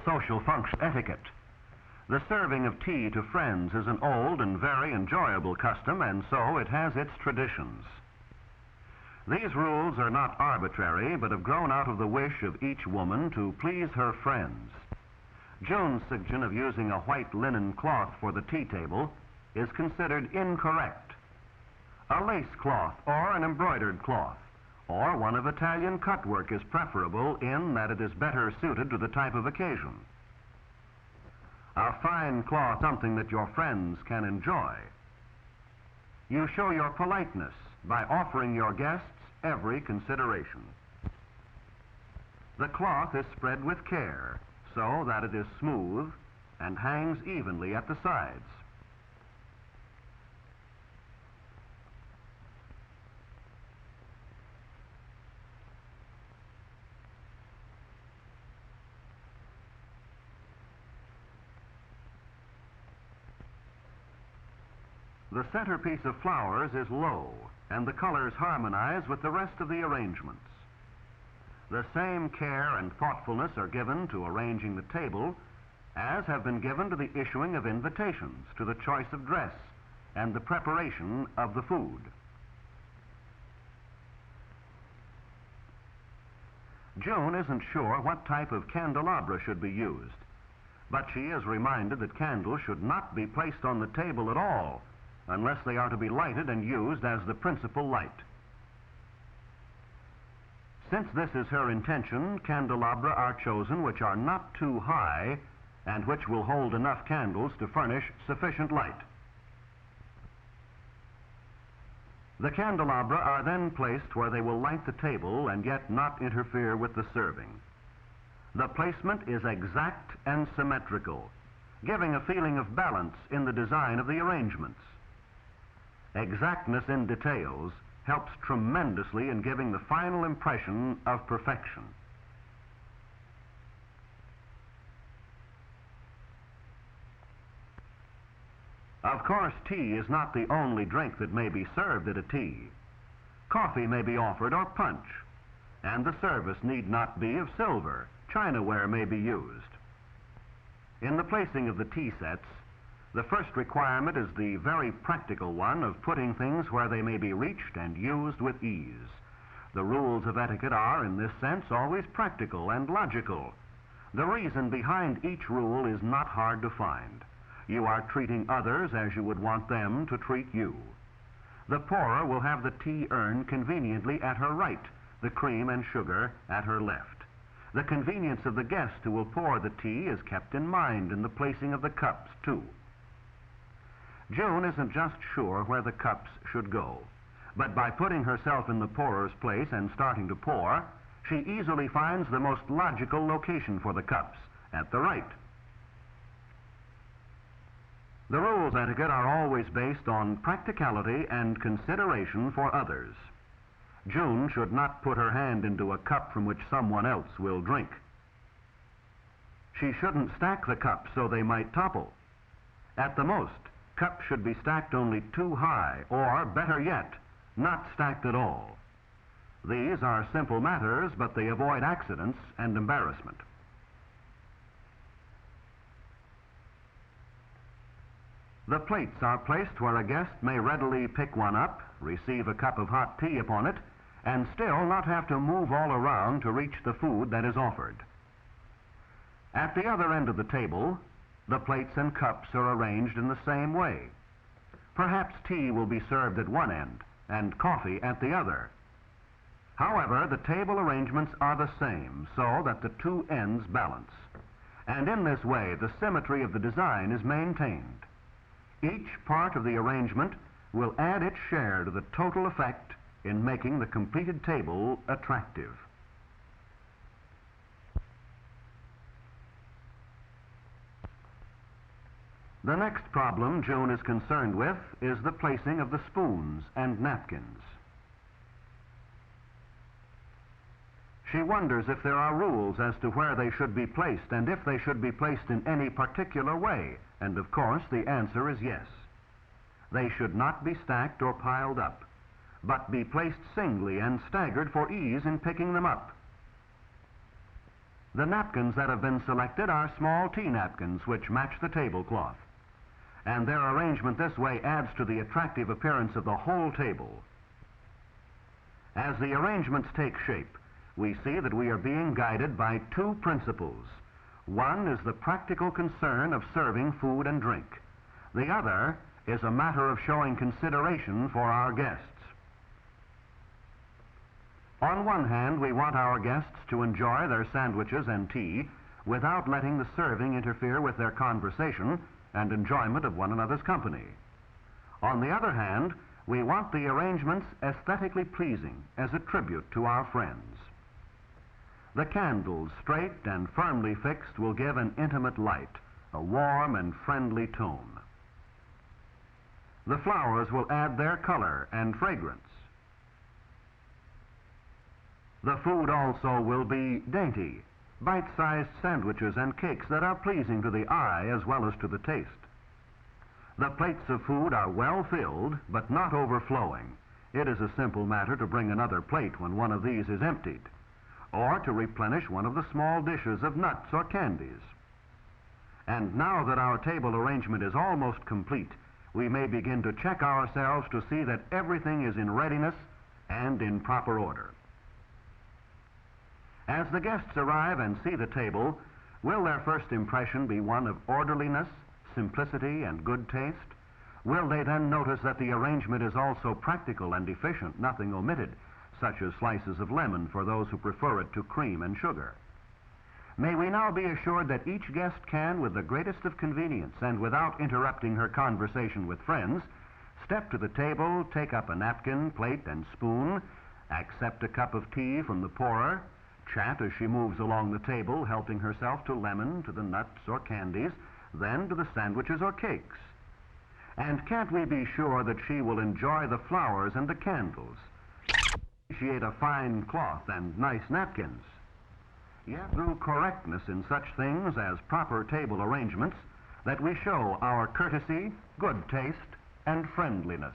social function etiquette. The serving of tea to friends is an old and very enjoyable custom, and so it has its traditions. These rules are not arbitrary, but have grown out of the wish of each woman to please her friends. June's suggestion of using a white linen cloth for the tea table is considered incorrect. A lace cloth or an embroidered cloth or one of Italian cutwork is preferable in that it is better suited to the type of occasion. A fine cloth, something that your friends can enjoy. You show your politeness by offering your guests every consideration. The cloth is spread with care so that it is smooth and hangs evenly at the sides. The centerpiece of flowers is low, and the colors harmonize with the rest of the arrangements. The same care and thoughtfulness are given to arranging the table as have been given to the issuing of invitations, to the choice of dress, and the preparation of the food. June isn't sure what type of candelabra should be used, but she is reminded that candles should not be placed on the table at all unless they are to be lighted and used as the principal light. Since this is her intention, candelabra are chosen which are not too high and which will hold enough candles to furnish sufficient light. The candelabra are then placed where they will light the table and yet not interfere with the serving. The placement is exact and symmetrical, giving a feeling of balance in the design of the arrangements. Exactness in details helps tremendously in giving the final impression of perfection. Of course, tea is not the only drink that may be served at a tea. Coffee may be offered or punch, and the service need not be of silver. Chinaware may be used. In the placing of the tea sets, the first requirement is the very practical one of putting things where they may be reached and used with ease. The rules of etiquette are, in this sense, always practical and logical. The reason behind each rule is not hard to find. You are treating others as you would want them to treat you. The pourer will have the tea urn conveniently at her right, the cream and sugar at her left. The convenience of the guest who will pour the tea is kept in mind in the placing of the cups, too. June isn't just sure where the cups should go, but by putting herself in the pourer's place and starting to pour, she easily finds the most logical location for the cups, at the right. The rules of etiquette are always based on practicality and consideration for others. June should not put her hand into a cup from which someone else will drink. She shouldn't stack the cups so they might topple. At the most, cups should be stacked only too high, or, better yet, not stacked at all. These are simple matters, but they avoid accidents and embarrassment. The plates are placed where a guest may readily pick one up, receive a cup of hot tea upon it, and still not have to move all around to reach the food that is offered. At the other end of the table, the plates and cups are arranged in the same way. Perhaps tea will be served at one end and coffee at the other. However, the table arrangements are the same so that the two ends balance. And in this way, the symmetry of the design is maintained. Each part of the arrangement will add its share to the total effect in making the completed table attractive. The next problem June is concerned with is the placing of the spoons and napkins. She wonders if there are rules as to where they should be placed and if they should be placed in any particular way, and of course the answer is yes. They should not be stacked or piled up, but be placed singly and staggered for ease in picking them up. The napkins that have been selected are small tea napkins which match the tablecloth, and their arrangement this way adds to the attractive appearance of the whole table. As the arrangements take shape, we see that we are being guided by two principles. One is the practical concern of serving food and drink. The other is a matter of showing consideration for our guests. On one hand, we want our guests to enjoy their sandwiches and tea without letting the serving interfere with their conversation and enjoyment of one another's company. On the other hand, we want the arrangements aesthetically pleasing as a tribute to our friends. The candles, straight and firmly fixed, will give an intimate light, a warm and friendly tone. The flowers will add their color and fragrance. The food also will be dainty, bite-sized sandwiches and cakes that are pleasing to the eye as well as to the taste. The plates of food are well filled, but not overflowing. It is a simple matter to bring another plate when one of these is emptied, or to replenish one of the small dishes of nuts or candies. And now that our table arrangement is almost complete, we may begin to check ourselves to see that everything is in readiness and in proper order. As the guests arrive and see the table, will their first impression be one of orderliness, simplicity, and good taste? Will they then notice that the arrangement is also practical and efficient, nothing omitted, such as slices of lemon for those who prefer it to cream and sugar? May we now be assured that each guest can, with the greatest of convenience and without interrupting her conversation with friends, step to the table, take up a napkin, plate, and spoon, accept a cup of tea from the pourer, chat as she moves along the table, helping herself to lemon, to the nuts or candies, then to the sandwiches or cakes. And can't we be sure that she will enjoy the flowers and the candles, appreciate a fine cloth and nice napkins? Yet through correctness in such things as proper table arrangements, that we show our courtesy, good taste, and friendliness.